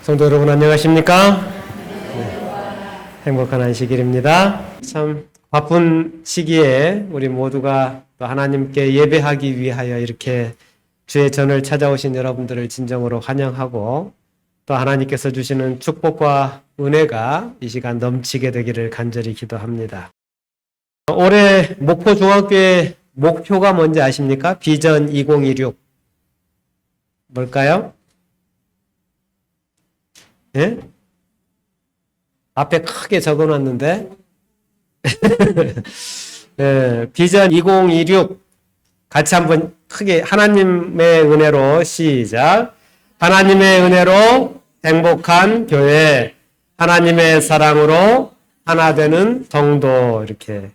성도 여러분 안녕하십니까? 행복한 안식일입니다. 참 바쁜 시기에 우리 모두가 또 하나님께 예배하기 위하여 이렇게 주의 전을 찾아오신 여러분들을 진정으로 환영하고 또 하나님께서 주시는 축복과 은혜가 이 시간 넘치게 되기를 간절히 기도합니다. 올해 목포중학교의 목표가 뭔지 아십니까? 비전 2016 뭘까요? 예? 앞에 크게 적어놨는데 예, 비전 2016 같이 한번 크게 하나님의 은혜로 시작. 하나님의 은혜로 행복한 교회, 하나님의 사랑으로 하나 되는 성도 이렇게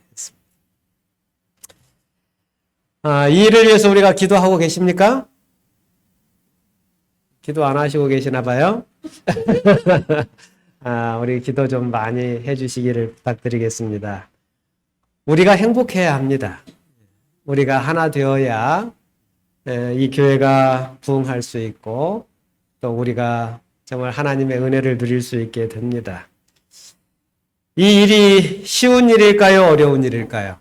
했습니다. 이 일을 위해서 우리가 기도하고 계십니까? 기도 안 하시고 계시나 봐요. 우리 기도 좀 많이 해주시기를 부탁드리겠습니다. 우리가 행복해야 합니다. 우리가 하나 되어야 이 교회가 부흥할 수 있고 또 우리가 정말 하나님의 은혜를 누릴 수 있게 됩니다. 이 일이 쉬운 일일까요? 어려운 일일까요?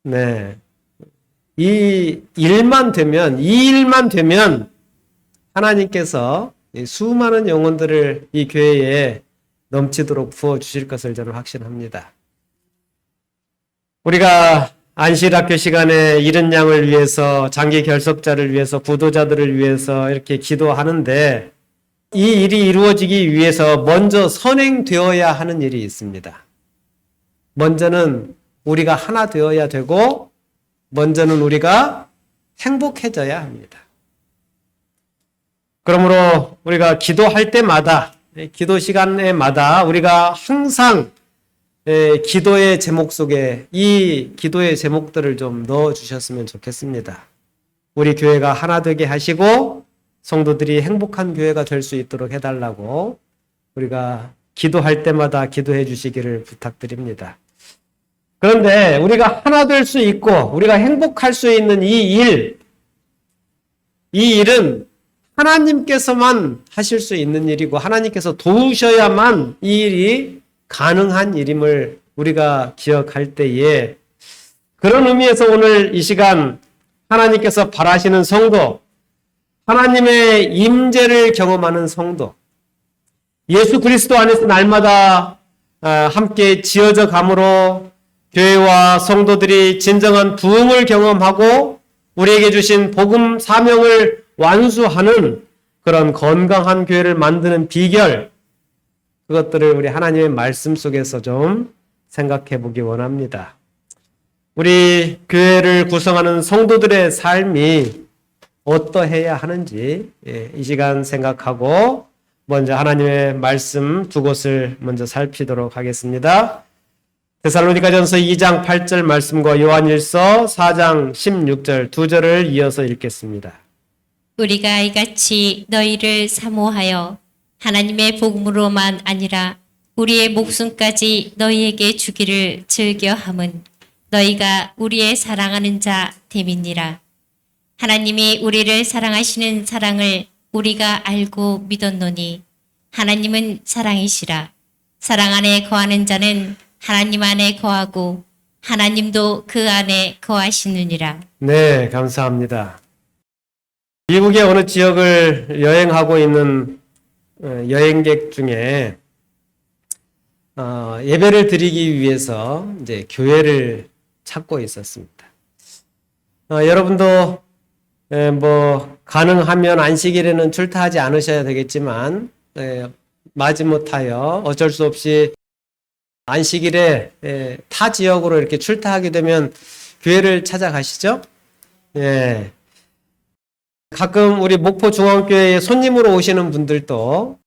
네. 이 일만 되면 하나님께서 수많은 영혼들을 이 교회에 넘치도록 부어주실 것을 저는 확신합니다. 우리가 안식학교 시간에 잃은 양을 위해서, 장기 결석자를 위해서, 구도자들을 위해서 이렇게 기도하는데 이 일이 이루어지기 위해서 먼저 선행되어야 하는 일이 있습니다. 먼저는 우리가 하나 되어야 되고 먼저는 우리가 행복해져야 합니다. 그러므로 우리가 기도할 때마다, 기도 시간에마다 우리가 항상 기도의 제목 속에 이 기도의 제목들을 좀 넣어주셨으면 좋겠습니다. 우리 교회가 하나 되게 하시고 성도들이 행복한 교회가 될 수 있도록 해달라고 우리가 기도할 때마다 기도해 주시기를 부탁드립니다. 그런데 우리가 하나 될 수 있고 우리가 행복할 수 있는 이 일은 하나님께서만 하실 수 있는 일이고 하나님께서 도우셔야만 이 일이 가능한 일임을 우리가 기억할 때에 그런 의미에서 오늘 이 시간 하나님께서 바라시는 성도, 하나님의 임재를 경험하는 성도, 예수 그리스도 안에서 날마다 함께 지어져 감으로 교회와 성도들이 진정한 부흥을 경험하고 우리에게 주신 복음 사명을 완수하는 그런 건강한 교회를 만드는 비결, 그것들을 우리 하나님의 말씀 속에서 좀 생각해 보기 원합니다. 우리 교회를 구성하는 성도들의 삶이 어떠해야 하는지 이 시간 생각하고 먼저 하나님의 말씀 두 곳을 먼저 살피도록 하겠습니다. 데살로니가전서 2장 8절 말씀과 요한일서 4장 16절 두 절을 이어서 읽겠습니다. 우리가 이같이 너희를 사모하여 하나님의 복음으로만 아니라 우리의 목숨까지 너희에게 주기를 즐겨함은 너희가 우리의 사랑하는 자 됨이니라. 하나님이 우리를 사랑하시는 사랑을 우리가 알고 믿었노니 하나님은 사랑이시라. 사랑 안에 거하는 자는 하나님 안에 거하고 하나님도 그 안에 거하시느니라. 네, 감사합니다. 미국의 어느 지역을 여행하고 있는 여행객 중에 예배를 드리기 위해서 이제 교회를 찾고 있었습니다. 여러분도 가능하면 안식일에는 출타하지 않으셔야 되겠지만 마지못하여 어쩔 수 없이 안식일에 타 지역으로 이렇게 출타하게 되면 교회를 찾아가시죠? 예. 가끔 우리 목포중앙교회에 손님으로 오시는 분들도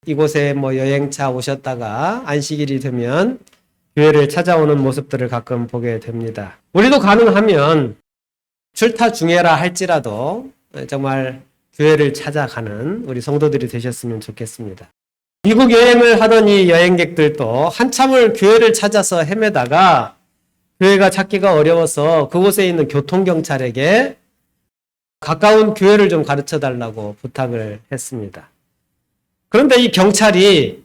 이곳에 여행차 오셨다가 안식일이 되면 교회를 찾아오는 모습들을 가끔 보게 됩니다. 우리도 가능하면 출타 중에라 할지라도 정말 교회를 찾아가는 우리 성도들이 되셨으면 좋겠습니다. 미국 여행을 하던 이 여행객들도 한참을 교회를 찾아서 헤매다가 교회가 찾기가 어려워서 그곳에 있는 교통경찰에게 가까운 교회를 좀 가르쳐 달라고 부탁을 했습니다. 그런데 이 경찰이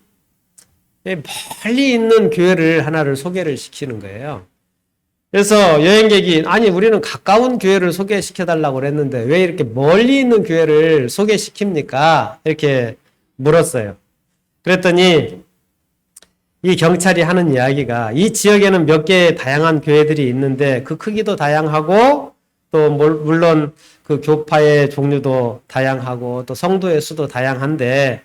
멀리 있는 교회를 하나를 소개를 시키는 거예요. 그래서 여행객이 아니 우리는 가까운 교회를 소개시켜달라고 그랬는데 왜 이렇게 멀리 있는 교회를 소개시킵니까? 이렇게 물었어요. 그랬더니 이 경찰이 하는 이야기가 이 지역에는 몇 개의 다양한 교회들이 있는데 그 크기도 다양하고 또 물론 그 교파의 종류도 다양하고 또 성도의 수도 다양한데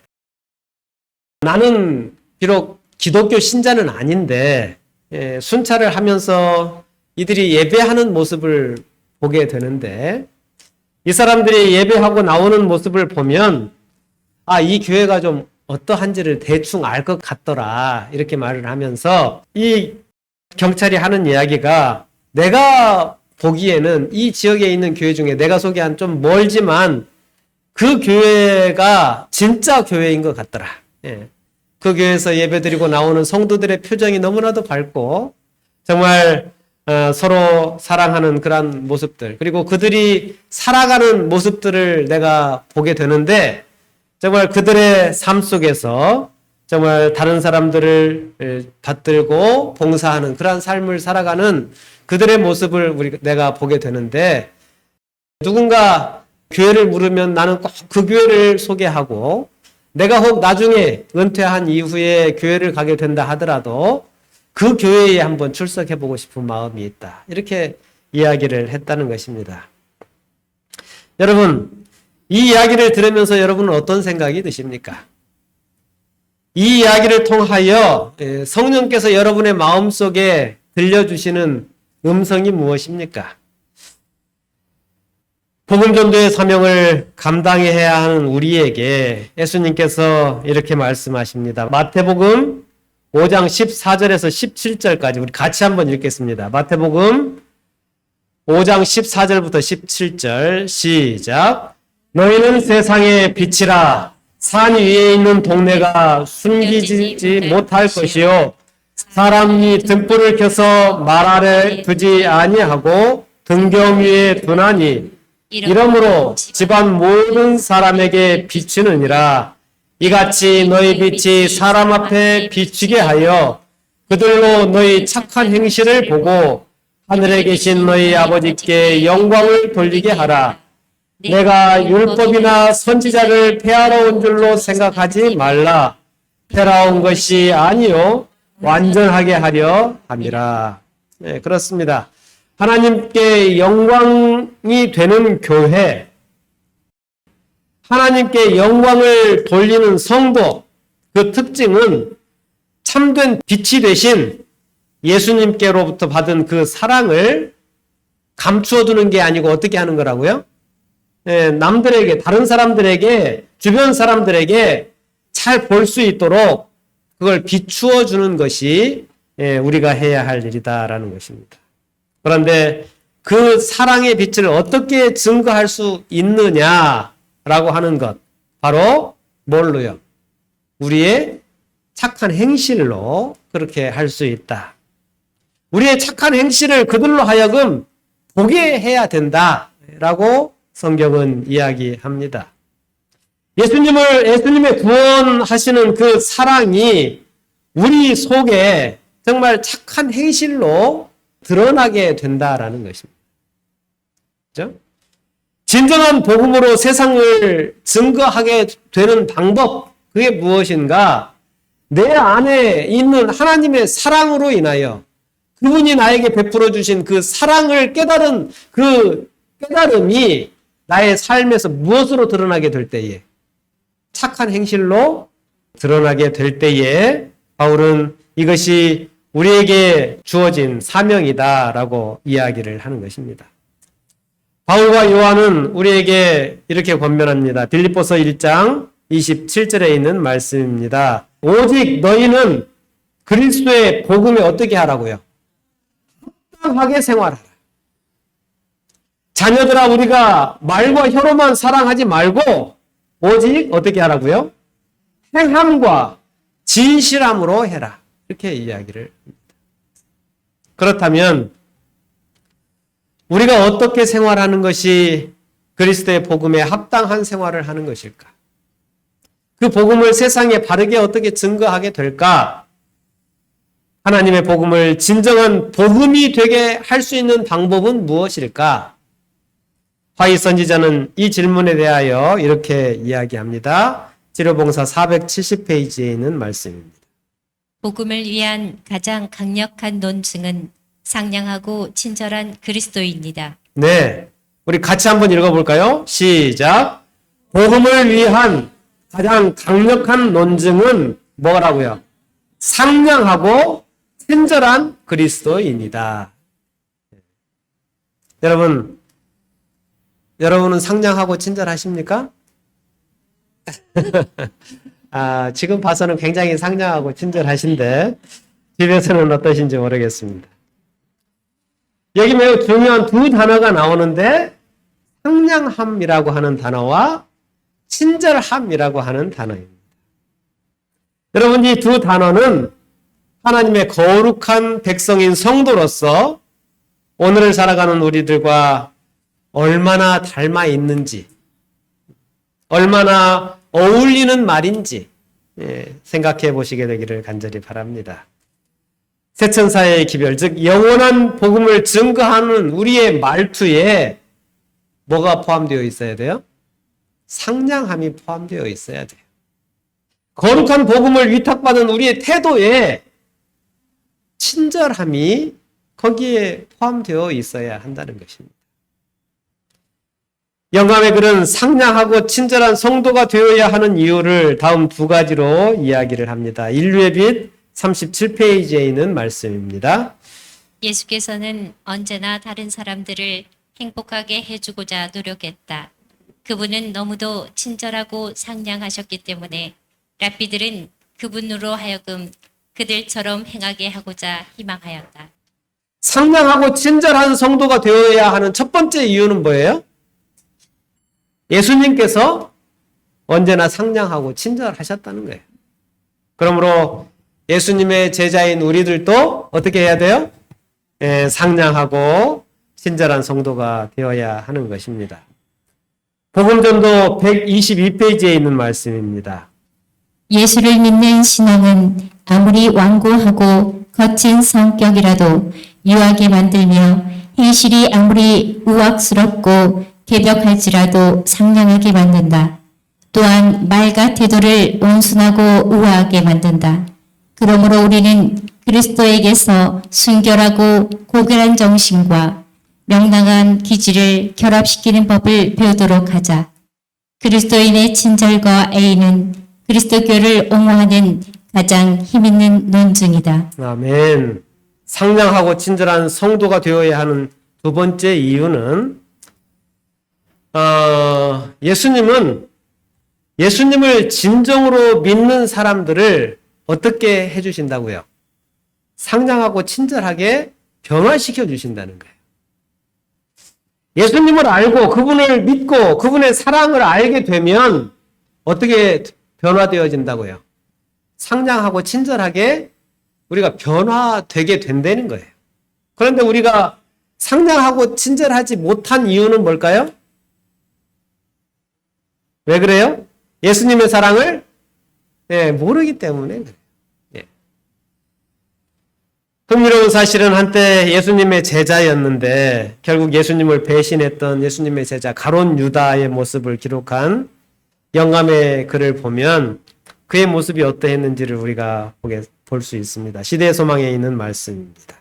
나는 비록 기독교 신자는 아닌데 순찰을 하면서 이들이 예배하는 모습을 보게 되는데 이 사람들이 예배하고 나오는 모습을 보면 아, 이 교회가 좀 어떠한지를 대충 알 것 같더라 이렇게 말을 하면서 이 경찰이 하는 이야기가 내가 보기에는 이 지역에 있는 교회 중에 내가 소개한 좀 멀지만 그 교회가 진짜 교회인 것 같더라. 그 교회에서 예배드리고 나오는 성도들의 표정이 너무나도 밝고 정말 서로 사랑하는 그런 모습들 그리고 그들이 살아가는 모습들을 내가 보게 되는데 정말 그들의 삶 속에서 정말 다른 사람들을 받들고 봉사하는 그러한 삶을 살아가는 그들의 모습을 내가 보게 되는데 누군가 교회를 물으면 나는 꼭 그 교회를 소개하고 내가 혹 나중에 은퇴한 이후에 교회를 가게 된다 하더라도 그 교회에 한번 출석해 보고 싶은 마음이 있다. 이렇게 이야기를 했다는 것입니다. 여러분, 이 이야기를 들으면서 여러분은 어떤 생각이 드십니까? 이 이야기를 통하여 성령께서 여러분의 마음속에 들려주시는 음성이 무엇입니까? 복음전도의 사명을 감당해야 하는 우리에게 예수님께서 이렇게 말씀하십니다. 마태복음 5장 14절에서 17절까지 우리 같이 한번 읽겠습니다. 마태복음 5장 14절부터 17절 시작. 너희는 세상의 빛이라. 산 위에 있는 동네가 숨기지 못할 것이요 사람이 등불을 켜서 말 아래 두지 아니하고 등경 위에 두나니 이러므로 집안 모든 사람에게 비추느니라. 이같이 너희 빛이 사람 앞에 비추게 하여 그들로 너희 착한 행실을 보고 하늘에 계신 너희 아버지께 영광을 돌리게 하라. 내가 율법이나 선지자를 폐하러 온 줄로 생각하지 말라. 폐하러 온 것이 아니요 완전하게 하려 함이라. 네, 그렇습니다. 하나님께 영광이 되는 교회, 하나님께 영광을 돌리는 성도, 그 특징은 참된 빛이 되신 예수님께로부터 받은 그 사랑을 감추어 두는 게 아니고 어떻게 하는 거라고요? 남들에게, 다른 사람들에게, 주변 사람들에게 잘 볼 수 있도록 그걸 비추어 주는 것이 우리가 해야 할 일이다라는 것입니다. 그런데 그 사랑의 빛을 어떻게 증거할 수 있느냐라고 하는 것, 바로 뭘로요? 우리의 착한 행실로 그렇게 할 수 있다. 우리의 착한 행실을 그들로 하여금 보게 해야 된다라고 성경은 이야기합니다. 예수님의 구원하시는 그 사랑이 우리 속에 정말 착한 행실로 드러나게 된다라는 것입니다. 그렇죠? 진정한 복음으로 세상을 증거하게 되는 방법, 그게 무엇인가? 내 안에 있는 하나님의 사랑으로 인하여 그분이 나에게 베풀어 주신 그 사랑을 깨달은 그 깨달음이 나의 삶에서 무엇으로 드러나게 될 때에, 착한 행실로 드러나게 될 때에 바울은 이것이 우리에게 주어진 사명이다라고 이야기를 하는 것입니다. 바울과 요한은 우리에게 이렇게 권면합니다. 빌립보서 1장 27절에 있는 말씀입니다. 오직 너희는 그리스도의 복음에 어떻게 하라고요? 합당하게 생활하라. 자녀들아, 우리가 말과 혀로만 사랑하지 말고 오직 어떻게 하라고요? 행함과 진실함으로 해라. 이렇게 이야기를 합니다. 그렇다면 우리가 어떻게 생활하는 것이 그리스도의 복음에 합당한 생활을 하는 것일까? 그 복음을 세상에 바르게 어떻게 증거하게 될까? 하나님의 복음을 진정한 복음이 되게 할 수 있는 방법은 무엇일까? 화이 선지자는 이 질문에 대하여 이렇게 이야기합니다. 치료봉사 470페이지에 있는 말씀입니다. 복음을 위한 가장 강력한 논증은 상냥하고 친절한 그리스도입니다. 네, 우리 같이 한번 읽어볼까요? 시작. 복음을 위한 가장 강력한 논증은 뭐라고요? 상냥하고 친절한 그리스도입니다. 여러분은 상냥하고 친절하십니까? 지금 봐서는 굉장히 상냥하고 친절하신데 집에서는 어떠신지 모르겠습니다. 여기 매우 중요한 두 단어가 나오는데 상냥함이라고 하는 단어와 친절함이라고 하는 단어입니다. 여러분, 이 두 단어는 하나님의 거룩한 백성인 성도로서 오늘을 살아가는 우리들과 얼마나 닮아 있는지, 얼마나 어울리는 말인지 생각해 보시게 되기를 간절히 바랍니다. 새천사의 기별, 즉 영원한 복음을 증거하는 우리의 말투에 뭐가 포함되어 있어야 돼요? 상냥함이 포함되어 있어야 돼요. 거룩한 복음을 위탁받은 우리의 태도에 친절함이 거기에 포함되어 있어야 한다는 것입니다. 영감의 글은 상냥하고 친절한 성도가 되어야 하는 이유를 다음 두 가지로 이야기를 합니다. 인류의 빛 37페이지에 있는 말씀입니다. 예수께서는 언제나 다른 사람들을 행복하게 해주고자 노력했다. 그분은 너무도 친절하고 상냥하셨기 때문에 랍비들은 그분으로 하여금 그들처럼 행하게 하고자 희망하였다. 상냥하고 친절한 성도가 되어야 하는 첫 번째 이유는 뭐예요? 예수님께서 언제나 상냥하고 친절하셨다는 거예요. 그러므로 예수님의 제자인 우리들도 어떻게 해야 돼요? 상냥하고 친절한 성도가 되어야 하는 것입니다. 복음전도 122페이지에 있는 말씀입니다. 예수를 믿는 신앙은 아무리 완고하고 거친 성격이라도 유하게 만들며 행실이 아무리 우악스럽고 개벽할지라도 상냥하게 만든다. 또한 말과 태도를 온순하고 우아하게 만든다. 그러므로 우리는 그리스도에게서 순결하고 고결한 정신과 명랑한 기질을 결합시키는 법을 배우도록 하자. 그리스도인의 친절과 애인은 그리스도교를 옹호하는 가장 힘있는 논증이다. 아멘. 상냥하고 친절한 성도가 되어야 하는 두 번째 이유는 예수님을 진정으로 믿는 사람들을 어떻게 해주신다고요? 상냥하고 친절하게 변화시켜 주신다는 거예요. 예수님을 알고 그분을 믿고 그분의 사랑을 알게 되면 어떻게 변화되어진다고요? 상냥하고 친절하게 우리가 변화되게 된다는 거예요. 그런데 우리가 상냥하고 친절하지 못한 이유는 뭘까요? 왜 그래요? 예수님의 사랑을 모르기 때문에 그래요. 흥미로운 사실은 한때 예수님의 제자였는데 결국 예수님을 배신했던 예수님의 제자 가룟 유다의 모습을 기록한 영감의 글을 보면 그의 모습이 어떠했는지를 우리가 볼 수 있습니다. 시대의 소망에 있는 말씀입니다.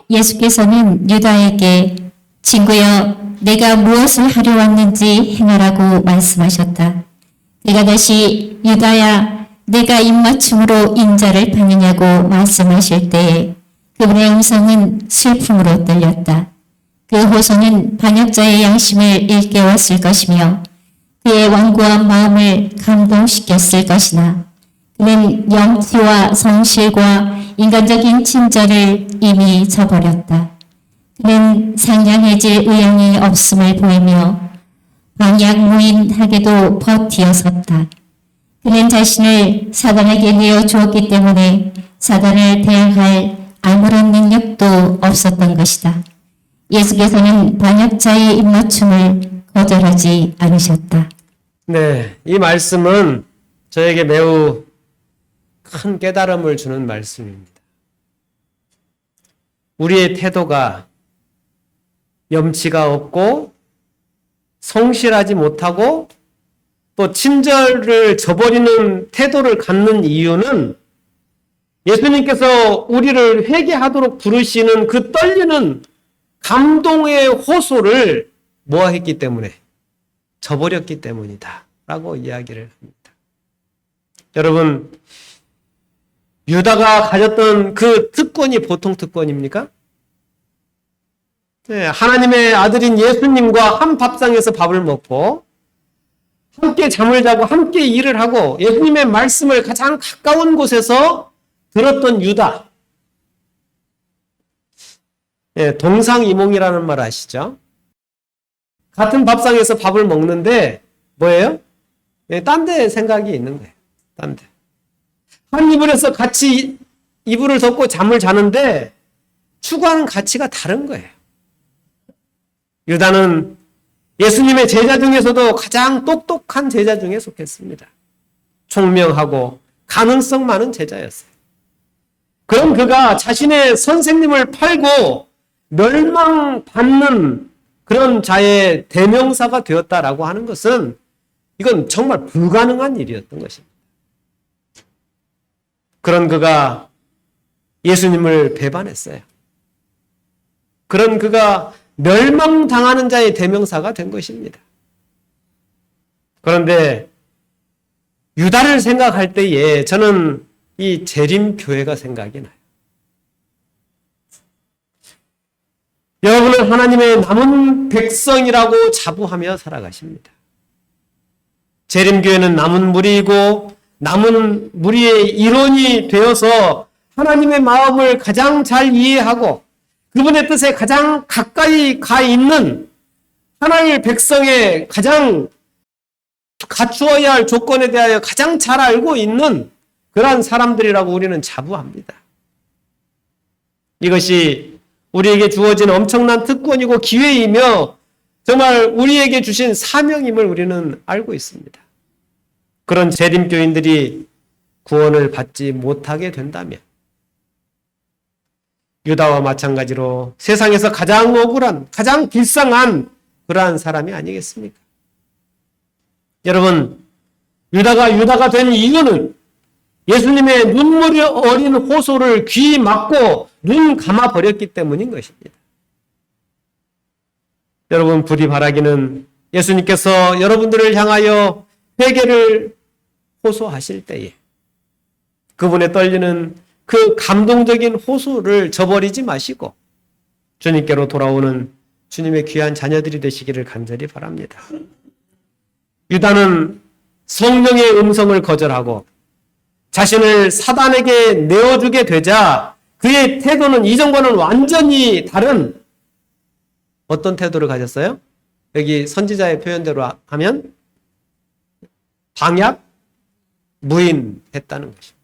예수께서는 유다에게 친구여 내가 무엇을 하려 왔는지 행하라고 말씀하셨다. 그가 다시 유다야 내가 입맞춤으로 인자를 파느냐고 말씀하실 때에 그분의 음성은 슬픔으로 들렸다. 그 호소는 반역자의 양심을 일깨웠을 것이며 그의 완고한 마음을 감동시켰을 것이나 그는 영티와 성실과 인간적인 친절을 이미 저버렸다. 그는 상냥해질 의향이 없음을 보이며 방향무인하게도 버티어 섰다. 그는 자신을 사단에게 내어주었기 때문에 사단을 대항할 아무런 능력도 없었던 것이다. 예수께서는 반역자의 입맞춤을 거절하지 않으셨다. 네, 이 말씀은 저에게 매우 큰 깨달음을 주는 말씀입니다. 우리의 태도가 염치가 없고 성실하지 못하고 또 친절을 저버리는 태도를 갖는 이유는 예수님께서 우리를 회개하도록 부르시는 그 떨리는 감동의 호소를 모아했기 때문에 저버렸기 때문이다 라고 이야기를 합니다. 여러분, 유다가 가졌던 그 특권이 보통 특권입니까? 네, 하나님의 아들인 예수님과 한 밥상에서 밥을 먹고 함께 잠을 자고 함께 일을 하고 예수님의 말씀을 가장 가까운 곳에서 들었던 유다. 네, 동상이몽이라는 말 아시죠? 같은 밥상에서 밥을 먹는데 뭐예요? 네, 딴 데 생각이 있는 거예요. 딴 데. 한 이불에서 같이 이불을 덮고 잠을 자는데 추구하는 가치가 다른 거예요. 유다는 예수님의 제자 중에서도 가장 똑똑한 제자 중에 속했습니다. 총명하고 가능성 많은 제자였어요. 그럼 그가 자신의 선생님을 팔고 멸망받는 그런 자의 대명사가 되었다라고 하는 것은 이건 정말 불가능한 일이었던 것입니다. 그런 그가 예수님을 배반했어요. 그런 그가 멸망당하는 자의 대명사가 된 것입니다. 그런데 유다를 생각할 때에 저는 이 재림교회가 생각이 나요. 여러분은 하나님의 남은 백성이라고 자부하며 살아가십니다. 재림교회는 남은 무리이고 남은 무리의 일원이 되어서 하나님의 마음을 가장 잘 이해하고 그분의 뜻에 가장 가까이 가 있는 하나님의 백성의 가장 갖추어야 할 조건에 대하여 가장 잘 알고 있는 그러한 사람들이라고 우리는 자부합니다. 이것이 우리에게 주어진 엄청난 특권이고 기회이며 정말 우리에게 주신 사명임을 우리는 알고 있습니다. 그런 재림교인들이 구원을 받지 못하게 된다면 유다와 마찬가지로 세상에서 가장 억울한, 가장 불쌍한 그러한 사람이 아니겠습니까? 여러분, 유다가 된 이유는 예수님의 눈물이 어린 호소를 귀 막고 눈 감아 버렸기 때문인 것입니다. 여러분, 부디 바라기는 예수님께서 여러분들을 향하여 회개를 호소하실 때에 그분의 떨리는 그 감동적인 호소를 저버리지 마시고 주님께로 돌아오는 주님의 귀한 자녀들이 되시기를 간절히 바랍니다. 유다는 성령의 음성을 거절하고 자신을 사단에게 내어주게 되자 그의 태도는 이전과는 완전히 다른 어떤 태도를 가졌어요? 여기 선지자의 표현대로 하면 방약, 무인했다는 것입니다.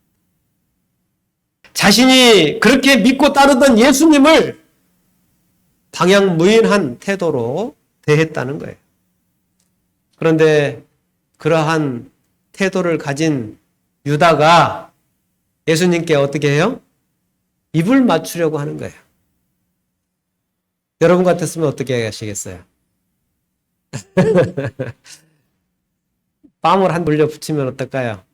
자신이 그렇게 믿고 따르던 예수님을 방향 무인한 태도로 대했다는 거예요. 그런데 그러한 태도를 가진 유다가 예수님께 어떻게 해요? 입을 맞추려고 하는 거예요. 여러분 같았으면 어떻게 하시겠어요? 뺨을 한 물려 붙이면 어떨까요?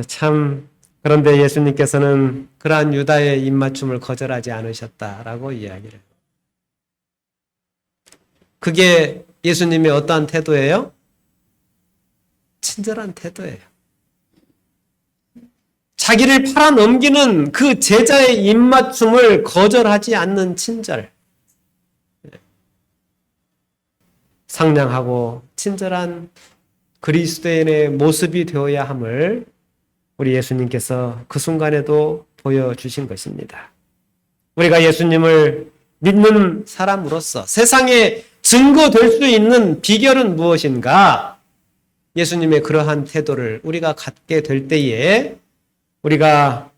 참, 그런데 예수님께서는 그러한 유다의 입맞춤을 거절하지 않으셨다라고 이야기를 해요. 그게 예수님의 어떠한 태도예요? 친절한 태도예요. 자기를 팔아넘기는 그 제자의 입맞춤을 거절하지 않는 친절. 상냥하고 친절한 그리스도인의 모습이 되어야 함을 우리 예수님께서 그 순간에도 보여주신 것입니다. 우리가 예수님을 믿는 사람으로서 세상에 증거될 수 있는 비결은 무엇인가? 예수님의 그러한 태도를 우리가 갖게 될 때에 우리가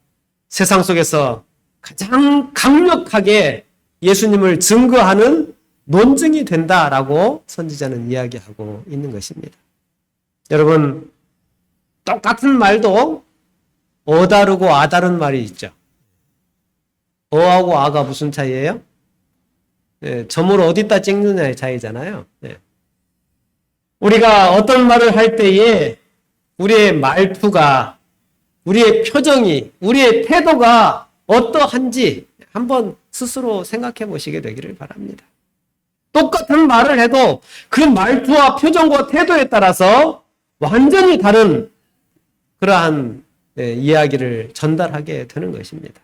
세상 속에서 가장 강력하게 예수님을 증거하는 논증이 된다라고 선지자는 이야기하고 있는 것입니다. 여러분, 똑같은 말도 어다르고 아다른 말이 있죠. 어하고 아가 무슨 차이예요? 점을 어디다 찍느냐의 차이잖아요. 우리가 어떤 말을 할 때에 우리의 말투가, 우리의 표정이, 우리의 태도가 어떠한지 한번 스스로 생각해 보시게 되기를 바랍니다. 똑같은 말을 해도 그 말투와 표정과 태도에 따라서 완전히 다른 그러한 이야기를 전달하게 되는 것입니다.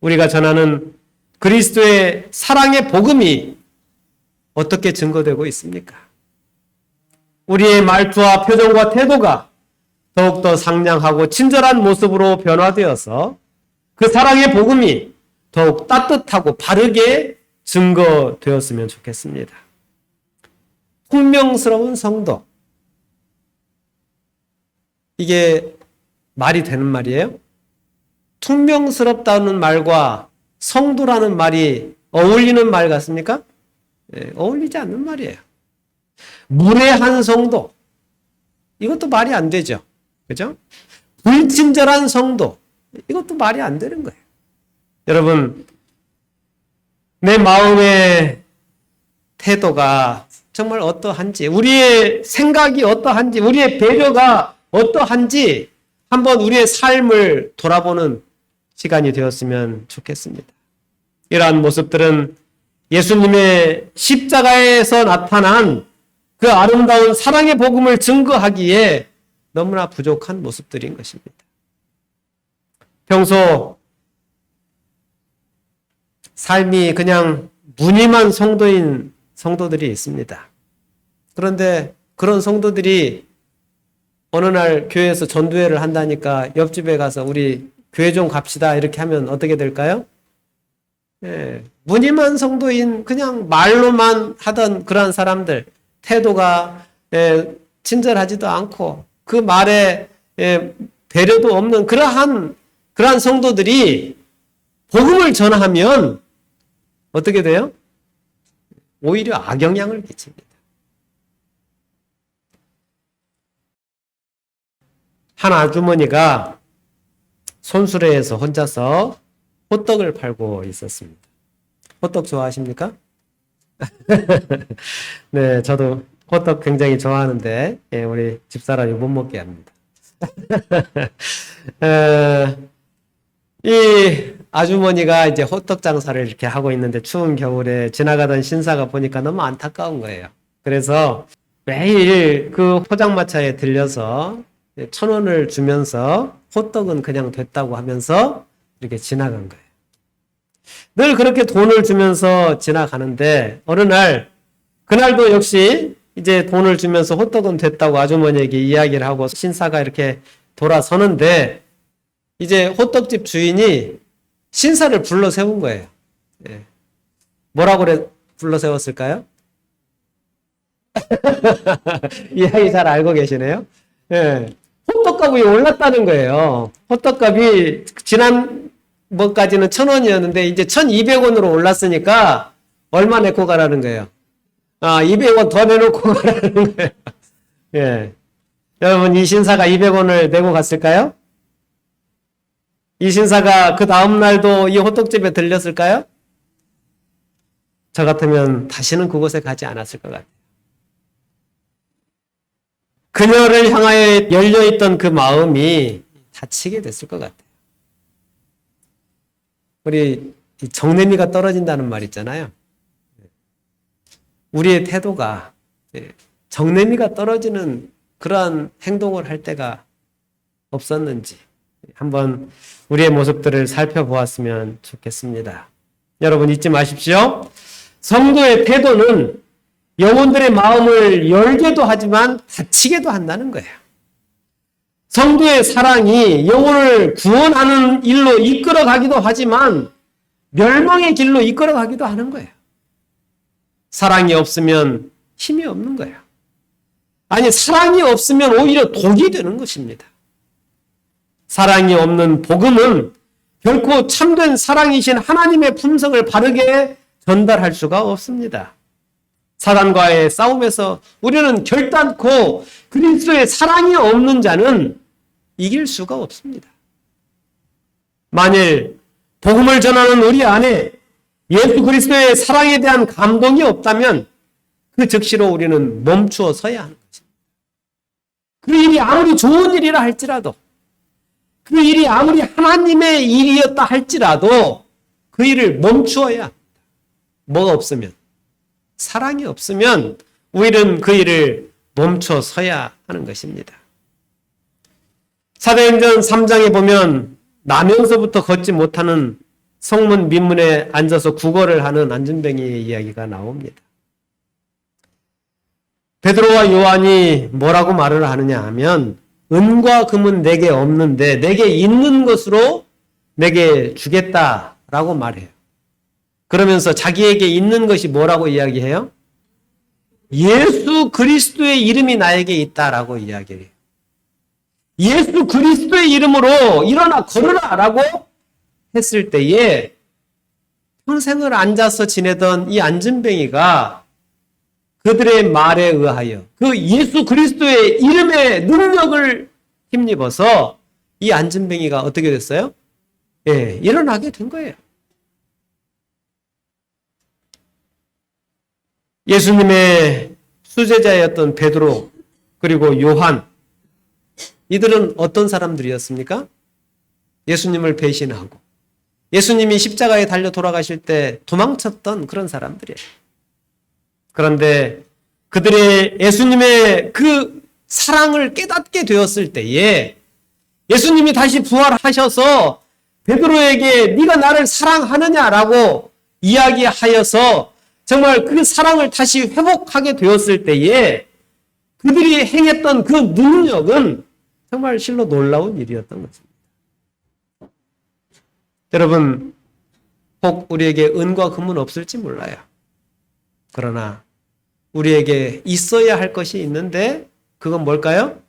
우리가 전하는 그리스도의 사랑의 복음이 어떻게 증거되고 있습니까? 우리의 말투와 표정과 태도가 더욱더 상냥하고 친절한 모습으로 변화되어서 그 사랑의 복음이 더욱 따뜻하고 바르게 증거되었으면 좋겠습니다. 통명스러운 성도. 이게 말이 되는 말이에요? 퉁명스럽다는 말과 성도라는 말이 어울리는 말 같습니까? 어울리지 않는 말이에요. 무례한 성도. 이것도 말이 안 되죠. 그죠? 불친절한 성도. 이것도 말이 안 되는 거예요. 여러분, 내 마음의 태도가 정말 어떠한지, 우리의 생각이 어떠한지, 우리의 배려가 어떠한지 한번 우리의 삶을 돌아보는 시간이 되었으면 좋겠습니다. 이러한 모습들은 예수님의 십자가에서 나타난 그 아름다운 사랑의 복음을 증거하기에 너무나 부족한 모습들인 것입니다. 평소 삶이 그냥 무늬만 성도인 성도들이 있습니다. 그런데 그런 성도들이 어느 날 교회에서 전도회를 한다니까 옆집에 가서 우리 교회 좀 갑시다 이렇게 하면 어떻게 될까요? 무늬만 성도인 그냥 말로만 하던 그러한 사람들, 태도가 친절하지도 않고 그 말에 배려도 없는 그러한 성도들이 복음을 전하면 어떻게 돼요? 오히려 악영향을 끼칩니다. 한 아주머니가 손수레에서 혼자서 호떡을 팔고 있었습니다. 호떡 좋아하십니까? 네, 저도 호떡 굉장히 좋아하는데 우리 집사람이 못 먹게 합니다. 이 아주머니가 이제 호떡 장사를 이렇게 하고 있는데 추운 겨울에 지나가던 신사가 보니까 너무 안타까운 거예요. 그래서 매일 그 포장마차에 들려서 1,000원을 주면서 호떡은 그냥 됐다고 하면서 이렇게 지나간 거예요. 늘 그렇게 돈을 주면서 지나가는데 어느 날 그날도 역시 이제 돈을 주면서 호떡은 됐다고 아주머니에게 이야기를 하고 신사가 이렇게 돌아서는데 이제 호떡집 주인이 신사를 불러 세운 거예요. 뭐라고 불러 세웠을까요? 이야기 잘 알고 계시네요. 호떡값이 올랐다는 거예요. 호떡값이 지난 뭐까지는 1,000원이었는데 이제 1,200원으로 올랐으니까 얼마 내고 가라는 거예요. 200원 더 내놓고 가라는 거예요. 여러분, 이 신사가 200원을 내고 갔을까요? 이 신사가 그 다음날도 이 호떡집에 들렸을까요? 저 같으면 다시는 그곳에 가지 않았을 것 같아요. 그녀를 향하여 열려있던 그 마음이 다치게 됐을 것 같아요. 우리 정내미가 떨어진다는 말 있잖아요. 우리의 태도가 정내미가 떨어지는 그러한 행동을 할 때가 없었는지 한번 우리의 모습들을 살펴보았으면 좋겠습니다. 여러분 잊지 마십시오. 성도의 태도는 영혼들의 마음을 열게도 하지만 다치게도 한다는 거예요. 성도의 사랑이 영혼을 구원하는 일로 이끌어가기도 하지만 멸망의 길로 이끌어가기도 하는 거예요. 사랑이 없으면 힘이 없는 거예요. 아니, 사랑이 없으면 오히려 독이 되는 것입니다. 사랑이 없는 복음은 결코 참된 사랑이신 하나님의 품성을 바르게 전달할 수가 없습니다. 사단과의 싸움에서 우리는 결단코 그리스도의 사랑이 없는 자는 이길 수가 없습니다. 만일 복음을 전하는 우리 안에 예수 그리스도의 사랑에 대한 감동이 없다면 그 즉시로 우리는 멈추어 서야 하는 것입니다. 그 일이 아무리 좋은 일이라 할지라도, 그 일이 아무리 하나님의 일이었다 할지라도 그 일을 멈추어야 합니다. 뭐가 없으면, 사랑이 없으면 우리는 그 일을 멈춰 서야 하는 것입니다. 사도행전 3장에 보면 나면서부터 걷지 못하는 성문 민문에 앉아서 구걸을 하는 안전뱅이의 이야기가 나옵니다. 베드로와 요한이 뭐라고 말을 하느냐 하면 은과 금은 내게 없는데 내게 있는 것으로 내게 주겠다라고 말해요. 그러면서 자기에게 있는 것이 뭐라고 이야기해요? 예수 그리스도의 이름이 나에게 있다라고 이야기해요. 예수 그리스도의 이름으로 일어나 걸으라 라고 했을 때에 평생을 앉아서 지내던 이 안전뱅이가 그들의 말에 의하여 그 예수 그리스도의 이름의 능력을 힘입어서 이 안전뱅이가 어떻게 됐어요? 일어나게 된 거예요. 예수님의 수제자였던 베드로 그리고 요한, 이들은 어떤 사람들이었습니까? 예수님을 배신하고 예수님이 십자가에 달려 돌아가실 때 도망쳤던 그런 사람들이에요. 그런데 그들의 예수님의 그 사랑을 깨닫게 되었을 때에 예수님이 다시 부활하셔서 베드로에게 네가 나를 사랑하느냐라고 이야기하여서 정말 그 사랑을 다시 회복하게 되었을 때에 그들이 행했던 그 능력은 정말 실로 놀라운 일이었던 것입니다. 여러분, 혹 우리에게 은과 금은 없을지 몰라요. 그러나 우리에게 있어야 할 것이 있는데 그건 뭘까요?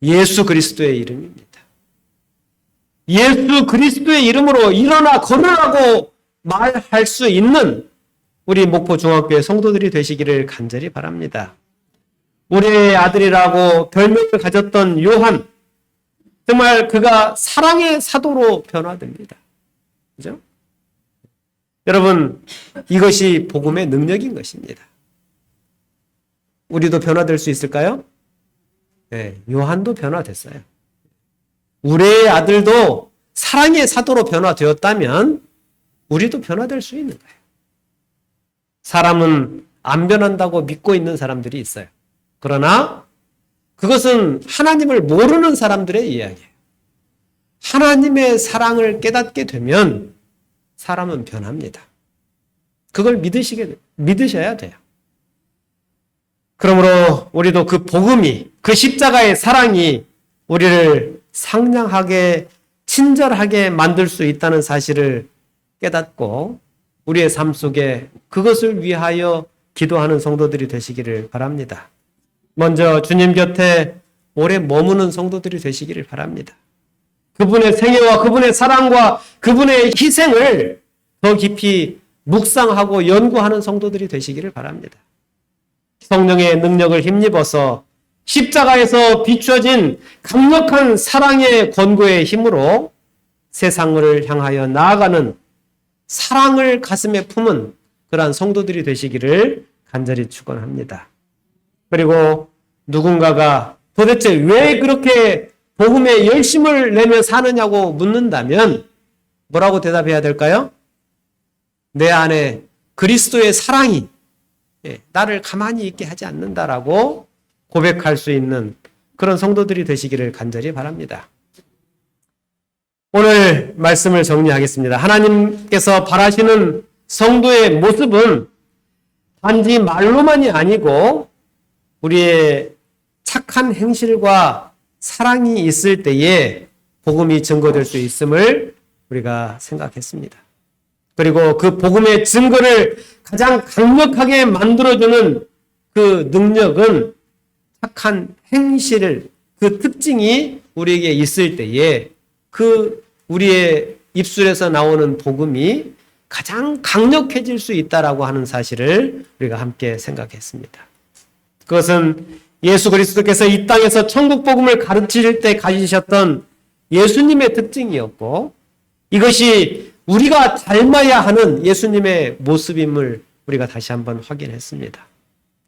예수 그리스도의 이름입니다. 예수 그리스도의 이름으로 일어나 걸으라고 말할 수 있는 우리 목포 중학교의 성도들이 되시기를 간절히 바랍니다. 우리의 아들이라고 별명을 가졌던 요한, 정말 그가 사랑의 사도로 변화됩니다. 그죠? 여러분, 이것이 복음의 능력인 것입니다. 우리도 변화될 수 있을까요? 네, 요한도 변화됐어요. 우리의 아들도 사랑의 사도로 변화되었다면 우리도 변화될 수 있는 거예요. 사람은 안 변한다고 믿고 있는 사람들이 있어요. 그러나 그것은 하나님을 모르는 사람들의 이야기예요. 하나님의 사랑을 깨닫게 되면 사람은 변합니다. 그걸 믿으셔야 돼요. 그러므로 우리도 그 복음이, 그 십자가의 사랑이 우리를 상냥하게, 친절하게 만들 수 있다는 사실을 깨닫고 우리의 삶 속에 그것을 위하여 기도하는 성도들이 되시기를 바랍니다. 먼저 주님 곁에 오래 머무는 성도들이 되시기를 바랍니다. 그분의 생애와 그분의 사랑과 그분의 희생을 더 깊이 묵상하고 연구하는 성도들이 되시기를 바랍니다. 성령의 능력을 힘입어서 십자가에서 비춰진 강력한 사랑의 권고의 힘으로 세상을 향하여 나아가는 사랑을 가슴에 품은 그러한 성도들이 되시기를 간절히 축원합니다. 그리고 누군가가 도대체 왜 그렇게 복음에 열심을 내며 사느냐고 묻는다면 뭐라고 대답해야 될까요? 내 안에 그리스도의 사랑이 나를 가만히 있게 하지 않는다라고 고백할 수 있는 그런 성도들이 되시기를 간절히 바랍니다. 오늘 말씀을 정리하겠습니다. 하나님께서 바라시는 성도의 모습은 단지 말로만이 아니고 우리의 착한 행실과 사랑이 있을 때에 복음이 증거될 수 있음을 우리가 생각했습니다. 그리고 그 복음의 증거를 가장 강력하게 만들어주는 그 능력은 착한 행실, 그 특징이 우리에게 있을 때에 그 우리의 입술에서 나오는 복음이 가장 강력해질 수 있다라고 하는 사실을 우리가 함께 생각했습니다. 그것은 예수 그리스도께서 이 땅에서 천국 복음을 가르칠 때 가지셨던 예수님의 특징이었고, 이것이 우리가 닮아야 하는 예수님의 모습임을 우리가 다시 한번 확인했습니다.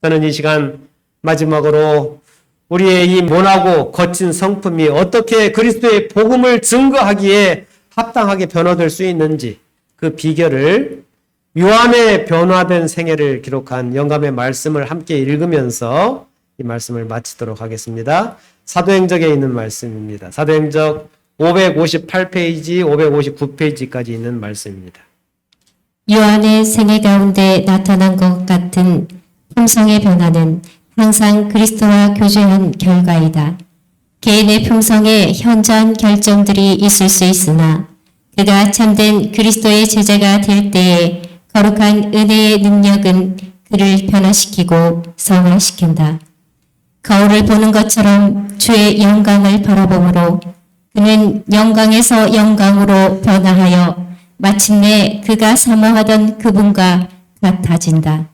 저는 이 시간 마지막으로 우리의 이 모나고 거친 성품이 어떻게 그리스도의 복음을 증거하기에 합당하게 변화될 수 있는지, 그 비결을 요한의 변화된 생애를 기록한 영감의 말씀을 함께 읽으면서 이 말씀을 마치도록 하겠습니다. 사도행적에 있는 말씀입니다. 사도행적 558페이지, 559페이지까지 있는 말씀입니다. 요한의 생애 가운데 나타난 것 같은 품성의 변화는 항상 그리스도와 교제한 결과이다. 개인의 품성에 현저한 결정들이 있을 수 있으나 그가 참된 그리스도의 제자가 될 때에 거룩한 은혜의 능력은 그를 변화시키고 성화시킨다. 거울을 보는 것처럼 주의 영광을 바라보므로 그는 영광에서 영광으로 변화하여 마침내 그가 사모하던 그분과 같아진다.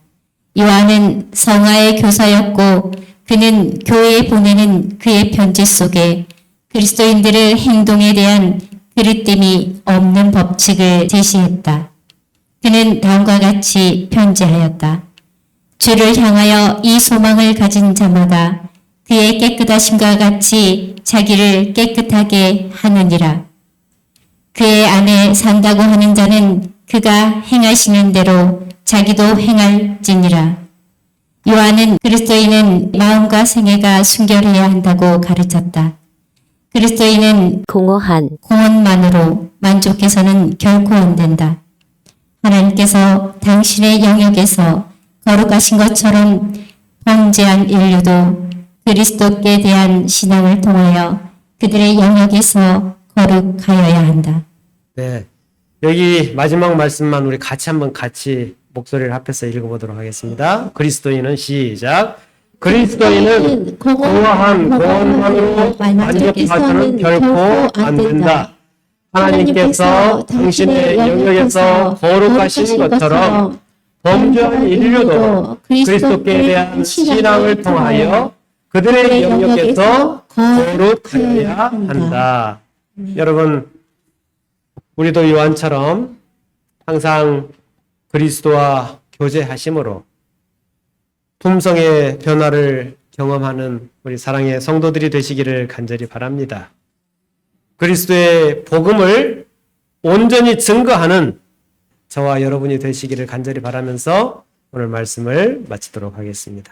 요한은 성화의 교사였고 그는 교회에 보내는 그의 편지 속에 그리스도인들의 행동에 대한 그릇됨이 없는 법칙을 제시했다. 그는 다음과 같이 편지하였다. 주를 향하여 이 소망을 가진 자마다 그의 깨끗하심과 같이 자기를 깨끗하게 하느니라. 그의 안에 산다고 하는 자는 그가 행하시는 대로 자기도 행할지니라. 요한은 그리스도인은 마음과 생애가 순결해야 한다고 가르쳤다. 그리스도인은 공헌만으로 만족해서는 결코 안 된다. 하나님께서 당신의 영역에서 거룩하신 것처럼 범죄한 인류도 그리스도께 대한 신앙을 통하여 그들의 영역에서 거룩하여야 한다. 네, 여기 마지막 말씀만 우리 한번 같이 목소리를 합해서 읽어보도록 하겠습니다. 그리스도인은 시작. 그리스도인은 공허한 공헌만으로 만족해서는 결코 안 된다. 하나님께서 당신의 영역에서 거룩하신 것처럼 범죄한 인류도 그리스도께 대한 신앙을 통하여 그들의 영역에서 거룩하여야 한다. 여러분, 우리도 요한처럼 항상 그리스도와 교제하심으로 품성의 변화를 경험하는 우리 사랑의 성도들이 되시기를 간절히 바랍니다. 그리스도의 복음을 온전히 증거하는 저와 여러분이 되시기를 간절히 바라면서 오늘 말씀을 마치도록 하겠습니다.